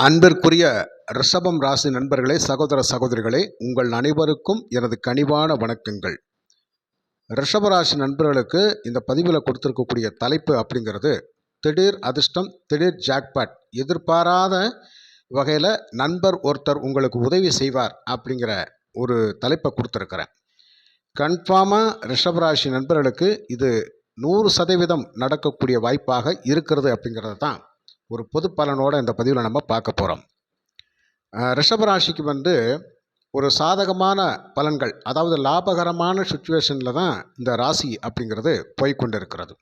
அன்பிற்குரிய ரிஷபம் ராசி நண்பர்களே, சகோதர சகோதரிகளே, உங்கள் அனைவருக்கும் எனது கனிவான வணக்கங்கள். ரிஷபராசி நண்பர்களுக்கு இந்த பதிவில் கொடுத்துருக்கக்கூடிய தலைப்பு அப்படிங்கிறது திடீர் அதிர்ஷ்டம், திடீர் ஜாக்பாட். எதிர்பாராத வகையில் நண்பர் ஒருத்தர் உங்களுக்கு உதவி செய்வார் அப்படிங்கிற ஒரு தலைப்பை கொடுத்துருக்கிறேன். கன்ஃபார்மாக ரிஷபராசி நண்பர்களுக்கு இது 100% நடக்கக்கூடிய வாய்ப்பாக இருக்கிறது அப்படிங்கிறது தான் ஒரு பொது பலனோட இந்த பதிவில் நம்ம பார்க்க போகிறோம். ரிஷபராசிக்கு ஒரு சாதகமான பலன்கள், அதாவது லாபகரமான சுச்சுவேஷனில் தான் இந்த ராசி அப்படிங்கிறது போய்கொண்டு இருக்கிறது.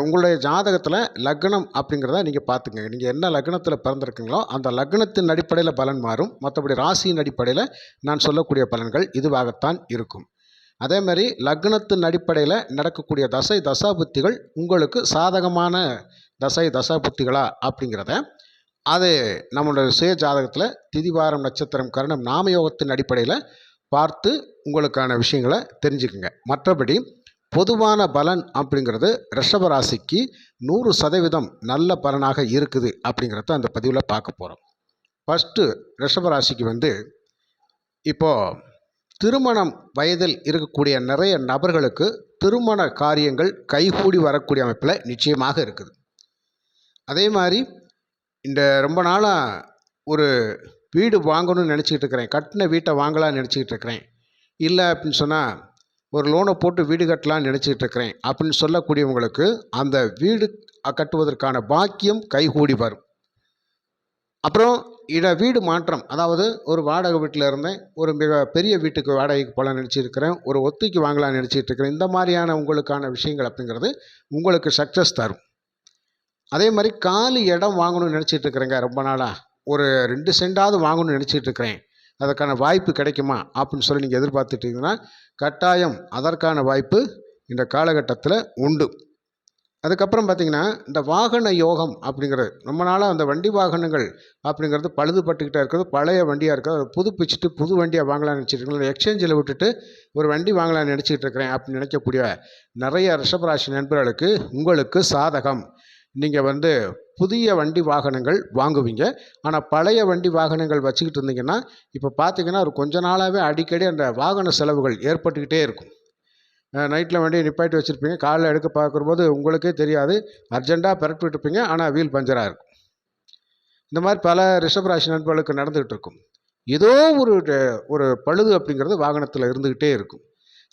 உங்களுடைய ஜாதகத்தில் லக்னம் அப்படிங்கிறத நீங்கள் பார்த்துக்கங்க. நீங்கள் என்ன லக்னத்தில் பிறந்திருக்கீங்களோ அந்த லக்னத்தின் அடிப்படையில் பலன் மாறும். மற்றபடி ராசியின் அடிப்படையில் நான் சொல்லக்கூடிய பலன்கள் இதுவாகத்தான் இருக்கும். அதே மாதிரி லக்னத்தின் அடிப்படையில் நடக்கக்கூடிய தசாபுத்திகள் உங்களுக்கு சாதகமான தசாபுத்திகளா அப்படிங்கிறத அது நம்மளுடைய சுய ஜாதகத்தில் திதிவாரம் நட்சத்திரம் கரணம் நாமயோகத்தின் அடிப்படையில் பார்த்து உங்களுக்கான விஷயங்களை தெரிஞ்சுக்குங்க. மற்றபடி பொதுவான பலன் அப்படிங்கிறது ரிஷபராசிக்கு 100% நல்ல பலனாக இருக்குது அப்படிங்கிறத அந்த பதிவில் பார்க்க போகிறோம். ஃபஸ்ட்டு ரிஷபராசிக்கு இப்போது திருமணம் வயதில் இருக்கக்கூடிய நிறைய நபர்களுக்கு திருமண காரியங்கள் கைகூடி வரக்கூடிய அமைப்பில் நிச்சயமாக இருக்குது. அதே மாதிரி இந்த ரொம்ப நாளாக ஒரு வீடு வாங்கணும்னு நினச்சிக்கிட்டு இருக்கிறேன், கட்டின வீட்டை வாங்கலாம்னு நினச்சிக்கிட்டு இருக்கிறேன், இல்லை அப்படின்னு சொன்னால் ஒரு லோனை போட்டு வீடு கட்டலாம்னு நினச்சிக்கிட்டு இருக்கிறேன் அப்படின்னு சொல்லக்கூடியவங்களுக்கு அந்த வீடு கட்டுவதற்கான பாக்கியம் கைகூடி வரும். அப்புறம் வீடு மாற்றம், அதாவது ஒரு வாடகை வீட்டில் இருந்தேன், ஒரு மிக பெரிய வீட்டுக்கு வாடகைக்கு போகலான்னு நினச்சிருக்கிறேன், ஒரு ஒத்திக்கு வாங்கலாம்னு நினச்சிட்டு இருக்கிறேன். இந்த மாதிரியான உங்களுக்கான விஷயங்கள் அப்படிங்கிறது உங்களுக்கு சக்ஸஸ் தரும். அதே மாதிரி காலி இடம் வாங்கணும்னு நினச்சிட்டு இருக்கிறேங்க, ரொம்ப நாளாக ஒரு 2 சென்டாவது வாங்கணும்னு நினச்சிட்டு இருக்கிறேன், அதற்கான வாய்ப்பு கிடைக்குமா அப்படின்னு சொல்லி நீங்கள் எதிர்பார்த்துட்டிங்கன்னா கட்டாயம் அதற்கான வாய்ப்பு இந்த காலகட்டத்தில் உண்டு. அதுக்கப்புறம் பார்த்திங்கன்னா இந்த வாகன யோகம் அப்படிங்கிறது, ரொம்ப நாளாக அந்த வண்டி வாகனங்கள் அப்படிங்கிறது பழுதுபட்டுக்கிட்டே இருக்கிறது, பழைய வண்டியாக இருக்கிறது, அதை புதுப்பிச்சுட்டு புது வண்டியாக வாங்கலாம்னு நினச்சிட்டு எக்ஸ்சேஞ்சில் விட்டுட்டு ஒரு வண்டி வாங்கலாம்னு நினச்சிட்டு இருக்கிறேன் அப்படின்னு நினைக்கக்கூடிய நிறைய ரிஷபராசி நண்பர்களுக்கு உங்களுக்கு சாதகம். நீங்கள் புதிய வண்டி வாகனங்கள் வாங்குவீங்க. ஆனால் பழைய வண்டி வாகனங்கள் வச்சுக்கிட்டு இருந்தீங்கன்னா இப்போ பார்த்திங்கன்னா ஒரு கொஞ்ச நாளாகவே அடிக்கடி அந்த வாகன செலவுகள் ஏற்பட்டுக்கிட்டே இருக்கும். நைட்டில் வண்டியை நிப்பாட்டி வச்சுருப்பீங்க, காலையில் எடுக்க பார்க்கும்போது உங்களுக்கே தெரியாது, அர்ஜெண்ட்டாக பரப்பி விட்டுருப்பீங்க, ஆனால் வீல் பஞ்சராக இருக்கும். இந்த மாதிரி பல ரிஷபராசி நண்பர்களுக்கு நடந்துகிட்டு இருக்கும். ஏதோ ஒரு பழுது அப்படிங்கிறது வாகனத்தில் இருந்துக்கிட்டே இருக்கும்.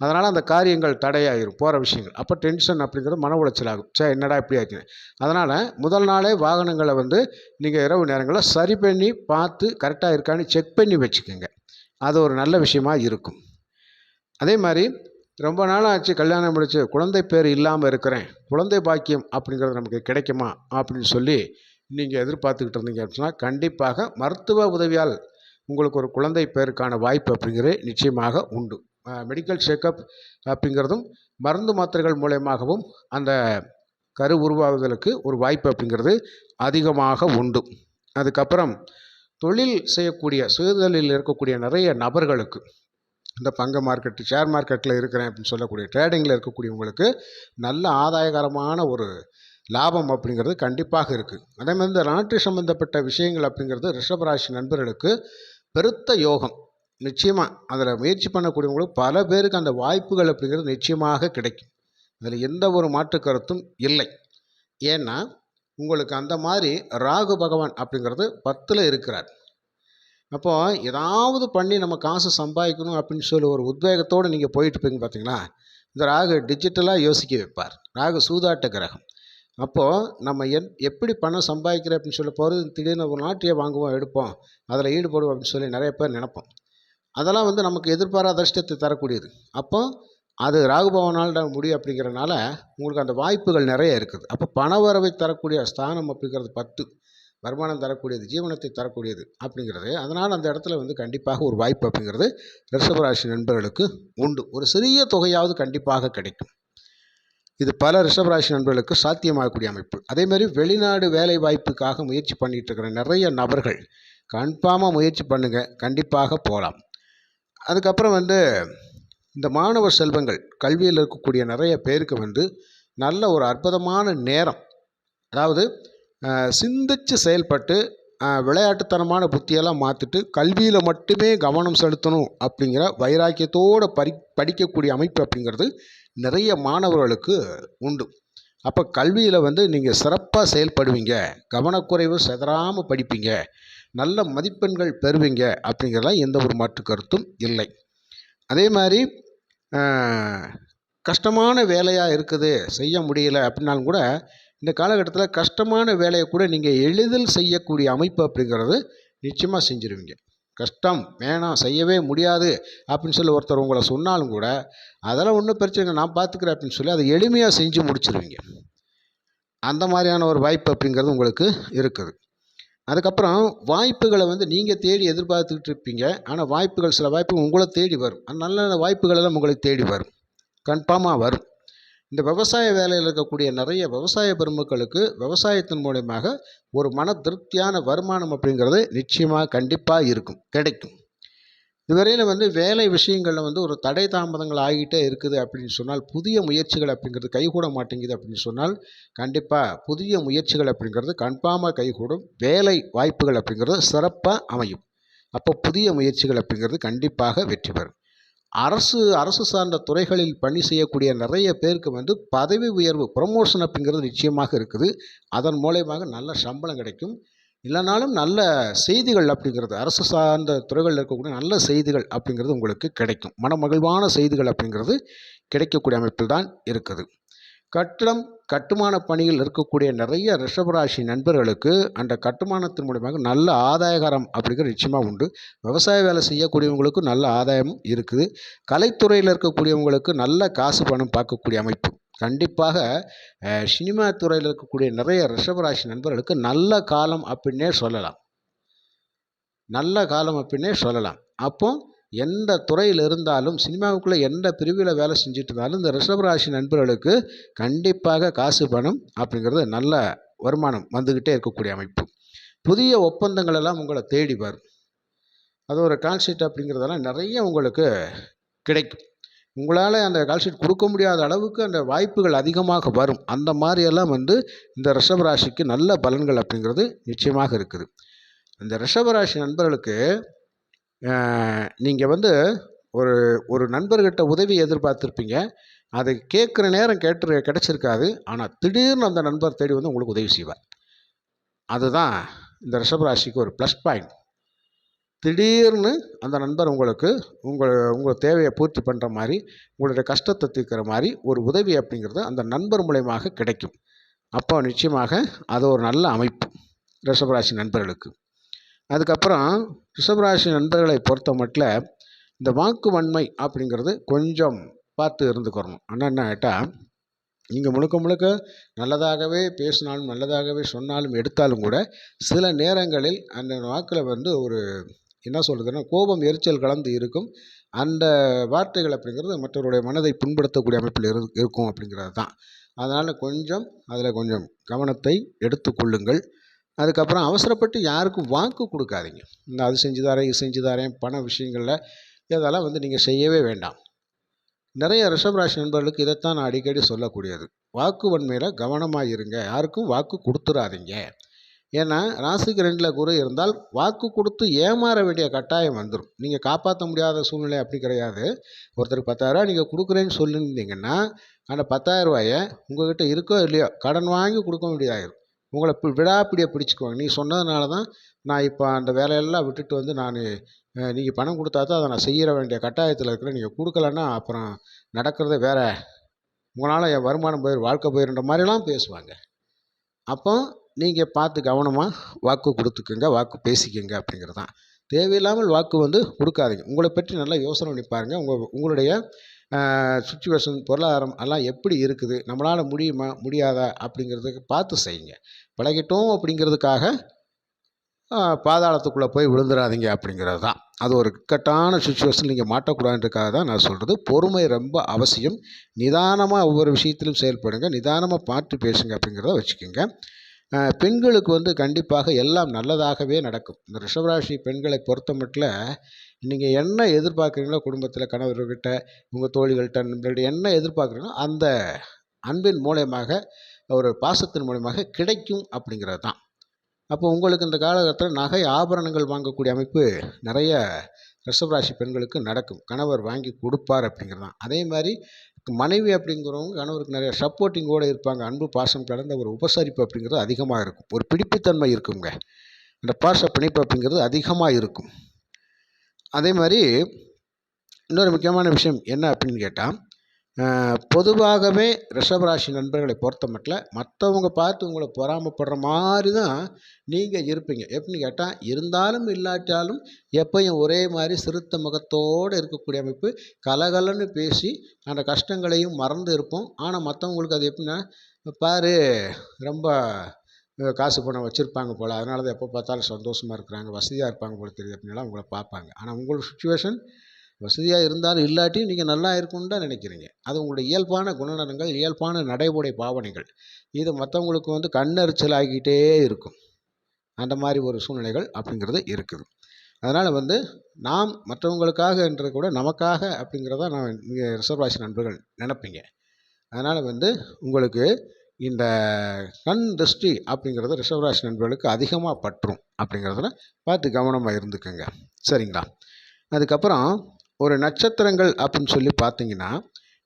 அதனால் அந்த காரியங்கள் தடையாயிரும், போகிற விஷயங்கள். அப்போ டென்ஷன் அப்படிங்கிறது மன உளைச்சல் ஆகும். என்னடா இப்படி ஆச்சு. அதனால் முதல் நாளே வாகனங்களை நீங்கள் இரவு நேரங்களில் சரி பண்ணி பார்த்து கரெக்டாக இருக்கான்னு செக் பண்ணி வச்சுக்கோங்க. அது ஒரு நல்ல விஷயமா இருக்கும். அதே மாதிரி ரொம்ப நாளாச்சு கல்யாணம் முடிச்சு குழந்தை பேர் இல்லாமல் இருக்கிறேன், குழந்தை பாக்கியம் அப்படிங்கிறது நமக்கு கிடைக்குமா அப்படின்னு சொல்லி நீங்கள் எதிர்பார்த்துக்கிட்டு இருந்தீங்க அப்படின்னா கண்டிப்பாக மருத்துவ உதவியால் உங்களுக்கு ஒரு குழந்தை பேருக்கான வாய்ப்பு அப்படிங்கிறது நிச்சயமாக உண்டு. மெடிக்கல் செக்கப் அப்படிங்கிறதும் மருந்து மாத்திரைகள் மூலயமாகவும் அந்த கரு உருவாகுதலுக்கு ஒரு வாய்ப்பு அப்படிங்கிறது அதிகமாக உண்டு. அதுக்கப்புறம் தொழில் செய்யக்கூடிய சுயதொழிலில் இருக்கக்கூடிய நிறைய நபர்களுக்கு இந்த பங்கு மார்க்கெட்டு, ஷேர் மார்க்கெட்டில் இருக்கிறேன் அப்படின்னு சொல்லக்கூடிய ட்ரேடிங்கில் இருக்கக்கூடியவங்களுக்கு நல்ல ஆதாயகரமான ஒரு லாபம் அப்படிங்கிறது கண்டிப்பாக இருக்குது. அதே மாதிரி இந்த நாட்டு சம்பந்தப்பட்ட விஷயங்கள் அப்படிங்கிறது ரிஷபராசி நண்பர்களுக்கு பெருத்த யோகம். நிச்சயமாக அதில் முயற்சி பண்ணக்கூடியவங்களுக்கு பல பேருக்கு அந்த வாய்ப்புகள் அப்படிங்கிறது நிச்சயமாக கிடைக்கும். அதில் எந்த ஒரு மாற்று கருத்தும் இல்லை. ஏன்னா உங்களுக்கு அந்த மாதிரி ராகு பகவான் அப்படிங்கிறது 10ல் இருக்கிறார். அப்போது ஏதாவது பண்ணி நம்ம காசு சம்பாதிக்கணும் அப்படின்னு சொல்லி ஒரு உத்வேகத்தோடு நீங்கள் போயிட்டு இருப்பீங்க பார்த்தீங்களா, இந்த ராகு டிஜிட்டலாக யோசிக்க வைப்பார். ராகு சூதாட்ட கிரகம். அப்போது நம்ம எப்படி பணம் சம்பாதிக்கிறேன் அப்படின்னு சொல்ல போகிறது, திடீர்னு ஒரு நாட்டையே வாங்குவோம், எடுப்போம், அதில் ஈடுபடுவோம் அப்படின்னு சொல்லி நிறைய பேர் நினைப்போம். அதெல்லாம் நமக்கு எதிர்பாராத அதிர்ஷ்டத்தை தரக்கூடியது. அப்போ அது ராகு பகவானால் தான் முடியும். அப்படிங்கிறனால உங்களுக்கு அந்த வாய்ப்புகள் நிறைய இருக்குது. அப்போ பண வரவை தரக்கூடிய ஸ்தானம் அப்படிங்கிறது 10, வருமானம் தரக்கூடியது, ஜீவனத்தை தரக்கூடியது அப்படிங்கிறது. அதனால் அந்த இடத்துல கண்டிப்பாக ஒரு வாய்ப்பு அப்படிங்கிறது ரிஷபராசி நண்பர்களுக்கு உண்டு. ஒரு சிறிய தொகையாவது கண்டிப்பாக கிடைக்கும். இது பல ரிஷபராசி நண்பர்களுக்கு சாத்தியமாகக்கூடிய அமைப்பு. அதேமாதிரி வெளிநாடு வேலை வாய்ப்புக்காக முயற்சி பண்ணிகிட்டு இருக்கிற நிறைய நபர்கள் கன்ஃபார்மாக முயற்சி பண்ணுங்கள், கண்டிப்பாக போகலாம். அதுக்கப்புறம் இந்த மாணவ செல்வங்கள் கல்வியில் இருக்கக்கூடிய நிறைய பேருக்கு நல்ல ஒரு அற்புதமான நேரம். அதாவது சிந்திச்சு செயல்பட்டு விளையாட்டுத்தனமான புத்தியெல்லாம் மாற்றிட்டு கல்வியில் மட்டுமே கவனம் செலுத்தணும் அப்படிங்கிற வைராக்கியத்தோடு படிக்கக்கூடிய அமைப்பு அப்படிங்கிறது நிறைய மாணவர்களுக்கு உண்டு. அப்போ கல்வியில் வந்து நீங்கள் சிறப்பாக செயல்படுவீங்க, கவனக்குறைவு சிதறாமல் படிப்பீங்க, நல்ல மதிப்பெண்கள் பெறுவீங்க அப்படிங்கிறதுலாம் எந்த ஒரு மாற்று கருத்தும் இல்லை. அதே மாதிரி கஷ்டமான வேலையாக இருக்குது, செய்ய முடியல அப்படின்னாலும் கூட இந்த காலகட்டத்தில் கஷ்டமான வேலையை கூட நீங்கள் எளிதில் செய்யக்கூடிய அமைப்பு அப்படிங்கிறது நிச்சயமாக செஞ்சுருவீங்க. கஷ்டம் வேணாம், செய்யவே முடியாது அப்படின்னு சொல்லி ஒருத்தர் உங்களை சொன்னாலும் கூட அதெல்லாம் ஒன்றும் பிரச்சனை, நான் பார்த்துக்கிறேன் அப்படின்னு சொல்லி அதை எளிமையாக செஞ்சு முடிச்சிருவீங்க. அந்த மாதிரியான ஒரு வாய்ப்பு அப்படிங்கிறது உங்களுக்கு இருக்குது. அதுக்கப்புறம் வாய்ப்புகளை வந்து நீங்கள் தேடி எதிர்பார்த்துக்கிட்டு இருப்பீங்க. ஆனால் வாய்ப்புகள், சில வாய்ப்புகள் உங்களை தேடி வரும். நல்ல நல்ல வாய்ப்புகள் எல்லாம் உங்களை தேடி வரும், கன்ஃபார்மாக வரும். இந்த விவசாய வேலையில் இருக்கக்கூடிய நிறைய விவசாய பெருமக்களுக்கு விவசாயத்தின் மூலயமாக ஒரு மன திருப்தியான வருமானம் அப்படிங்கிறது நிச்சயமாக கண்டிப்பாக இருக்கும், கிடைக்கும். இதுவரையில் வந்து வேலை விஷயங்களில் வந்து ஒரு தடை தாமதங்கள் ஆகிட்டே இருக்குது அப்படின்னு சொன்னால், புதிய முயற்சிகள் அப்படிங்கிறது கைகூட மாட்டேங்குது அப்படின்னு சொன்னால், கண்டிப்பாக புதிய முயற்சிகள் அப்படிங்கிறது கன்ஃபார்மாக கைகூடும். வேலை வாய்ப்புகள் அப்படிங்கிறது சிறப்பாக அமையும். அப்போ புதிய முயற்சிகள் அப்படிங்கிறது கண்டிப்பாக வெற்றி பெறும். அரசு சார்ந்த துறைகளில் பணி செய்யக்கூடிய நிறைய பேருக்கு வந்து பதவி உயர்வு, ப்ரமோஷன் அப்படிங்கிறது நிச்சயமாக இருக்குது. அதன் மூலயமாக நல்ல சம்பளம் கிடைக்கும். இல்லைனாலும் நல்ல செய்திகள் அப்படிங்கிறது, அரசு சார்ந்த துறைகளில் இருக்கக்கூடிய நல்ல செய்திகள் அப்படிங்கிறது உங்களுக்கு கிடைக்கும். மனமகிழ்வான செய்திகள் அப்படிங்கிறது கிடைக்கக்கூடிய அமைப்பில் தான் இருக்குது. கட்டுமான பணியில் இருக்கக்கூடிய நிறைய ரிஷபராசி நண்பர்களுக்கு அந்த கட்டுமானத்தின் மூலமாக நல்ல ஆதாயகரம் அப்படிங்கிற நிச்சயமாக உண்டு. விவசாய வேலை செய்யக்கூடியவங்களுக்கு நல்ல ஆதாயமும் இருக்குது. கலைத்துறையில் இருக்கக்கூடியவங்களுக்கு நல்ல காசு பணம் பார்க்கக்கூடிய அமைப்பு. கண்டிப்பாக சினிமா துறையில் இருக்கக்கூடிய நிறைய ரிஷபராசி நண்பர்களுக்கு நல்ல காலம் அப்படின்னே சொல்லலாம், நல்ல காலம் அப்படின்னே சொல்லலாம். அப்போ எந்த துறையில் இருந்தாலும், சினிமாவுக்குள்ளே எந்த பிரிவில் வேலை செஞ்சுட்டு இருந்தாலும் இந்த ரிஷபராசி நண்பர்களுக்கு கண்டிப்பாக காசு பணம் அப்படிங்கிறது நல்ல வருமானம் வந்துக்கிட்டே இருக்கக்கூடிய அமைப்பு. புதிய ஒப்பந்தங்கள் எல்லாம் உங்களை தேடி வரும். அது ஒரு கால்ஷீட் அப்படிங்கிறதெல்லாம் நிறைய உங்களுக்கு கிடைக்கும். உங்களால் அந்த கால்ஷீட் கொடுக்க முடியாத அளவுக்கு அந்த வாய்ப்புகள் அதிகமாக வரும். அந்த மாதிரியெல்லாம் வந்து இந்த ரிஷபராசிக்கு நல்ல பலன்கள் அப்படிங்கிறது நிச்சயமாக இருக்குது. இந்த ரிஷபராசி நண்பர்களுக்கு நீங்கள் வந்து ஒரு ஒரு நண்பர்கிட்ட உதவி எதிர்பார்த்துருப்பீங்க. அதை கேட்குற நேரம் கிடச்சிருக்காது. ஆனால் திடீர்னு அந்த நண்பர் தேடி வந்து உங்களுக்கு உதவி செய்வார். அதுதான் இந்த ரிஷபராசிக்கு ஒரு ப்ளஸ் பாயிண்ட். திடீர்னு அந்த நண்பர் உங்களுக்கு உங்கள் தேவையை பூர்த்தி பண்ணுற மாதிரி, உங்களுடைய கஷ்டத்தை தீர்க்கிற மாதிரி ஒரு உதவி அப்படிங்கிறது அந்த நண்பர் மூலயமாக கிடைக்கும். அப்போ நிச்சயமாக அது ஒரு நல்ல அமைப்பு ரிஷபராசி நண்பர்களுக்கு. அதுக்கப்புறம் ரிஷபராசி நண்பர்களை பொறுத்த மட்டும் இந்த வாக்கு வன்மை அப்படிங்கிறது கொஞ்சம் பார்த்து இருந்துக்கிறணும். ஆனால் என்ன கேட்டால், நீங்கள் முழுக்க நல்லதாகவே பேசினாலும் நல்லதாகவே சொன்னாலும் எடுத்தாலும் கூட சில நேரங்களில் அந்த வாக்கில் வந்து ஒரு என்ன சொல்கிறதுன்னா கோபம், எரிச்சல் கலந்து இருக்கும். அந்த வார்த்தைகள் அப்படிங்கிறது மற்றவருடைய மனதை புண்படுத்தக்கூடிய அமைப்பில் இருக்கும் அப்படிங்கிறது தான். அதனால் அதில் கொஞ்சம் கவனத்தை எடுத்துக்கொள்ளுங்கள். அதுக்கப்புறம் அவசரப்பட்டு யாருக்கும் வாக்கு கொடுக்காதீங்க. அது செஞ்சு தரேன், இது செஞ்சு தரேன், பண விஷயங்களில் இதெல்லாம் வந்து நீங்கள் செய்யவே வேண்டாம். நிறைய ரிஷபராசி நண்பர்களுக்கு இதைத்தான் நான் அடிக்கடி சொல்லக்கூடியது. வாக்கு வன்மையில் கவனமாக இருங்க, யாருக்கும் வாக்கு கொடுத்துடாதீங்க. ஏன்னா ராசிக்கு 2ல் குரு இருந்தால் வாக்கு கொடுத்து ஏமாற வேண்டிய கட்டாயம் வந்துடும். நீங்கள் காப்பாற்ற முடியாத சூழ்நிலை அப்படி கிடையாது. ஒருத்தருக்கு 10,000 நீங்கள் கொடுக்குறேன்னு சொல்லியிருந்தீங்கன்னா அந்த 10,000 ரூபாயை உங்கள்கிட்ட இருக்கோ இல்லையோ கடன் வாங்கி கொடுக்க வேண்டியதாயிரும். உங்களை விடாப்பிடியை பிடிச்சிக்குவாங்க. நீ சொன்னதுனால தான் நான் இப்போ அந்த வேலையெல்லாம் விட்டுட்டு வந்து நீங்கள் பணம் கொடுத்தா தான் அதை நான் செய்ய வேண்டிய கட்டாயத்தில் இருக்கிறேன், நீங்கள் கொடுக்கலன்னா அப்புறம் நடக்கிறதே வேறு, உங்களால் என் வருமானம் வாழ்க்கை போயிருன்ற மாதிரிலாம் பேசுவாங்க. அப்போ நீங்கள் பார்த்து கவனமாக வாக்கு கொடுத்துக்குங்க, வாக்கு பேசிக்கங்க அப்படிங்கிறது தான். தேவையில்லாமல் வாக்கு வந்து கொடுக்காதீங்க. உங்களை பற்றி நல்லா யோசனை பண்ணி பாருங்கள். உங்களுடைய சுச்சுவேஷன், பொருளாதாரம் எல்லாம் எப்படி இருக்குது, நம்மளால் முடியுமா முடியாதா அப்படிங்கிறதுக்கு பார்த்து செய்யுங்க. பழகிட்டோம் அப்படிங்கிறதுக்காக பாதாளத்துக்குள்ளே போய் விழுந்துடாதீங்க அப்படிங்கிறது தான். அது ஒரு இக்கட்டான சுச்சுவேஷன் நீங்கள் மாட்டக்கூடாதுன்றதுக்காக தான் நான் சொல்கிறது. பொறுமை ரொம்ப அவசியம். நிதானமாக ஒவ்வொரு விஷயத்திலும் செயல்படுங்க, நிதானமாக பார்த்து பேசுங்க அப்படிங்கிறத வச்சுக்கோங்க. பெண்களுக்கு வந்து கண்டிப்பாக எல்லாம் நல்லதாகவே நடக்கும். இந்த ரிஷபராசி பெண்களை பொறுத்த மட்டும் நீங்கள் என்ன எதிர்பார்க்குறீங்களோ, குடும்பத்தில் கணவர்கிட்ட, உங்கள் தோழிகள்கிட்ட, நண்பர்கள்ட்ட என்ன எதிர்பார்க்குறீங்களோ அந்த அன்பின் மூலயமாக, ஒரு பாசத்தின் மூலயமாக கிடைக்கும் அப்படிங்கிறது தான். அப்போ உங்களுக்கு இந்த காலகட்டத்தில் நகை ஆபரணங்கள் வாங்கக்கூடிய அமைப்பு நிறைய ரிஷபராசி பெண்களுக்கு நடக்கும். கணவர் வாங்கி கொடுப்பார் அப்படிங்கிறது தான். அதே மாதிரி மனைவி அப்படிங்கிறவங்க கணவருக்கு நிறைய சப்போர்ட்டிங்கோடு இருப்பாங்க. அன்பு பாசம் கலந்த ஒரு உபசரிப்பு அப்படிங்கிறது அதிகமாக இருக்கும். ஒரு பிடிப்புத்தன்மை இருக்குங்க. இந்த பாச பிணைப்பு அப்படிங்கிறது அதிகமாக இருக்கும். அதே மாதிரி இன்னொரு முக்கியமான விஷயம் என்ன அப்படின்னு கேட்டால், பொதுவாகவே ரிஷபராசி நண்பர்களை பொறுத்த மட்டும் மற்றவங்க பார்த்து உங்களை பொறாமப்படுற மாதிரி தான் நீங்கள் இருப்பீங்க. எப்படின்னு கேட்டால், இருந்தாலும் இல்லாட்டாலும் எப்பயும் ஒரே மாதிரி சிறுத்த முகத்தோடு இருக்கக்கூடிய அமைப்பு. கலகலன்னு பேசி அந்த கஷ்டங்களையும் மறந்து இருப்போம். ஆனால் மற்றவங்களுக்கு அது எப்படின்னா, பாரு ரொம்ப காசு பணம் வச்சுருப்பாங்க போல், அதனால தான் எப்போ பார்த்தாலும் சந்தோஷமாக இருக்கிறாங்க, வசதியாக இருப்பாங்க போல் தெரியுது அப்படின்லாம் உங்களை பார்ப்பாங்க. ஆனால் உங்களோட சுச்சுவேஷன் வசதியாக இருந்தாலும் இல்லாட்டியும் நீங்கள் நல்லா இருக்கும்னு தான் நினைக்கிறீங்க. அது உங்களுடைய இயல்பான குணநலங்கள், இயல்பான நடைமுறை பாவனைகள். இது மற்றவங்களுக்கு வந்து கண்ணெரிச்சல் ஆகிக்கிட்டே இருக்கும். அந்த மாதிரி ஒரு சூழ்நிலைகள் அப்படிங்கிறது இருக்குது. அதனால் வந்து நாம் மற்றவங்களுக்காகன்றதை கூட நமக்காக அப்படிங்கிறத நான் நீங்கள் ரிஷபராசி நண்பர்கள் நினைப்பீங்க. அதனால் வந்து உங்களுக்கு இந்த கண் திருஷ்டி அப்படிங்கிறது ரிஷபராசி நண்பர்களுக்கு அதிகமாக பற்றும் அப்படிங்கிறதுல பார்த்து கவனமாக இருந்துக்கோங்க. சரிங்களா? அதுக்கப்புறம் ஒரு நட்சத்திரங்கள் அப்படின்னு சொல்லி பார்த்தீங்கன்னா,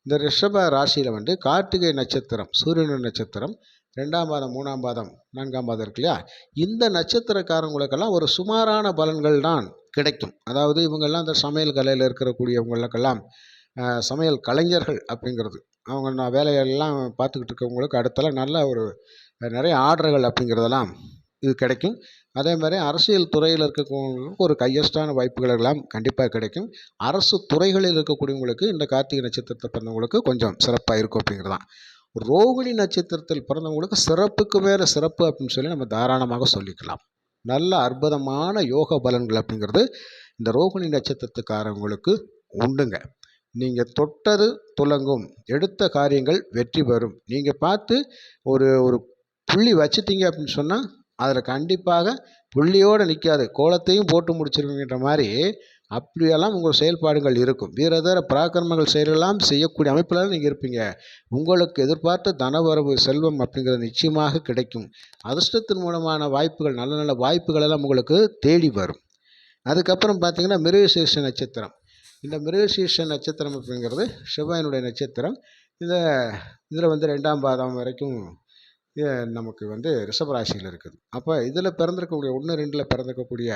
இந்த ரிஷப ராசியில் வந்து கார்த்திகை நட்சத்திரம், சூரியன் நட்சத்திரம் 2ஆம் பாதம், 3ஆம் பாதம், 4ஆம் பாதம் இருக்கு இல்லையா? இந்த நட்சத்திரக்காரங்களுக்கெல்லாம் ஒரு சுமாரான பலன்கள் தான் கிடைக்கும். அதாவது இவங்கெல்லாம் இந்த சமையல் கலையில் இருக்கக்கூடியவங்களுக்கெல்லாம் சமையல் கலைஞர்கள் அப்படிங்கிறது, அவங்க நான் வேலையெல்லாம் பார்த்துக்கிட்டு இருக்கவங்களுக்கு அடுத்தலாம் நல்ல ஒரு நிறைய ஆர்டர்கள் அப்படிங்கிறதெல்லாம் இது கிடைக்கும். அதே மாதிரி அரசியல் துறையில் இருக்கக்கூடியவங்களுக்கு ஒரு ஹையஸ்டான வாய்ப்புகள் எல்லாம் கண்டிப்பாக கிடைக்கும். அரசு துறைகளில் இருக்கக்கூடியவங்களுக்கு இந்த கார்த்திகை நட்சத்திரத்தை பிறந்தவங்களுக்கு கொஞ்சம் சிறப்பாக இருக்கும் அப்படிங்கிறது தான். ரோகிணி நட்சத்திரத்தில் பிறந்தவங்களுக்கு சிறப்புக்கு மேலே சிறப்பு அப்படின்னு சொல்லி நம்ம தாராளமாக சொல்லிக்கலாம். நல்ல அற்புதமான யோக பலன்கள் அப்படிங்கிறது இந்த ரோகிணி நட்சத்திரத்துக்காரவங்களுக்கு உண்டுங்க. நீங்கள் தொட்டது துலங்கும், எடுத்த காரியங்கள் வெற்றி பெறும். நீங்கள் பார்த்து ஒரு ஒரு புள்ளி வச்சிட்டீங்க அப்படின்னு சொன்னால் அதில் கண்டிப்பாக புள்ளியோடு நிற்காது, கோலத்தையும் போட்டு முடிச்சிருவீங்கன்ற மாதிரி அப்படியெல்லாம் உங்கள் செயல்பாடுகள் இருக்கும். வீரதர பராக்கிரமங்கள் செயலெல்லாம் செய்யக்கூடிய அமைப்பில் நீங்கள் இருப்பீங்க. உங்களுக்கு எதிர்பார்த்த தனவரவு செல்வம் அப்படிங்கிறது நிச்சயமாக கிடைக்கும். அதிர்ஷ்டத்தின் மூலமான வாய்ப்புகள், நல்ல நல்ல வாய்ப்புகள் எல்லாம் உங்களுக்கு தேடி வரும். அதுக்கப்புறம் பார்த்திங்கன்னா மிருகசீர்ஷ நட்சத்திரம். இந்த மிருகசீர்ஷ நட்சத்திரம் அப்படிங்கிறது செவ்வாயினுடைய நட்சத்திரம். இதில் வந்து 2ஆம் பாதம் வரைக்கும் நமக்கு வந்து ரிஷபராசியில் இருக்குது. அப்போ இதில் பிறந்திருக்கக்கூடிய 1, 2ல் பிறந்திருக்கக்கூடிய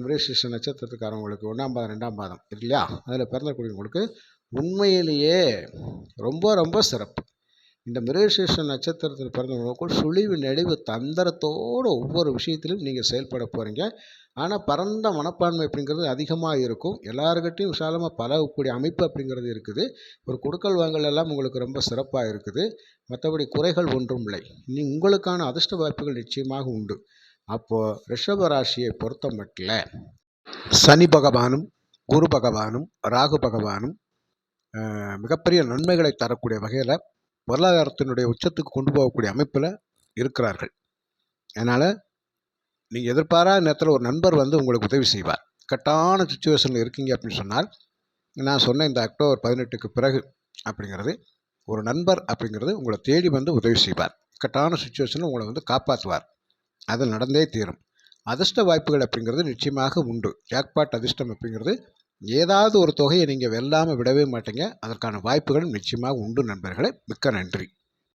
மிருகசீர்ஷ நட்சத்திரத்துக்காரவங்களுக்கு 1ஆம் பாதம், 2ஆம் பாதம் இருக்கு இல்லையா? அதில் பிறந்திருக்கக்கூடியவங்களுக்கு உண்மையிலேயே ரொம்ப ரொம்ப சிறப்பு. இந்த மிருகசீர்ஷ நட்சத்திரத்தில் பிறந்தவங்களுக்கு சுழிவு நெளிவு தந்திரத்தோடு ஒவ்வொரு விஷயத்திலும் நீங்கள் செயல்பட போகிறீங்க. ஆனால் பரந்த மனப்பான்மை அப்படிங்கிறது அதிகமாக இருக்கும். எல்லாருக்கிட்டையும் விசாலமாக பழகக்கூடிய அமைப்பு அப்படிங்கிறது இருக்குது. ஒரு கொடுக்கல் வாங்கல் எல்லாம் உங்களுக்கு ரொம்ப சிறப்பாக இருக்குது. மற்றபடி குறைகள் ஒன்றும் இல்லை. உங்களுக்கான அதிர்ஷ்ட வாய்ப்புகள் நிச்சயமாக உண்டு. அப்போது ரிஷப ராசியை பொறுத்த மட்டும் சனி பகவானும், குரு பகவானும், ராகு பகவானும் மிகப்பெரிய நன்மைகளை தரக்கூடிய வகையில் பொருளாதாரத்தினுடைய உச்சத்துக்கு கொண்டு போகக்கூடிய அமைப்பில் இருக்கிறார்கள். அதனால் நீங்கள் எதிர்பாராத நேரத்தில் ஒரு நண்பர் வந்து உங்களுக்கு உதவி செய்வார். கட்டான சுச்சுவேஷனில் இருக்கீங்க அப்படின்னு சொன்னால், நான் சொன்ன இந்த அக்டோபர் 18க்கு பிறகு அப்படிங்கிறது ஒரு நண்பர் அப்படிங்கிறது உங்களை தேடி வந்து உதவி செய்வார். கட்டான சுச்சுவேஷனில் உங்களை வந்து காப்பாற்றுவார். அது நடந்தே தீரும். அதிர்ஷ்ட வாய்ப்புகள் அப்படிங்கிறது நிச்சயமாக உண்டு. ஜாக்பாட் அதிர்ஷ்டம் அப்படிங்கிறது ஏதாவது ஒரு தொகையை நீங்கள் வெல்லாமல் விடவே மாட்டீங்க. அதற்கான வாய்ப்புகள் நிச்சயமாக உண்டு நண்பர்களே. மிக்க நன்றி.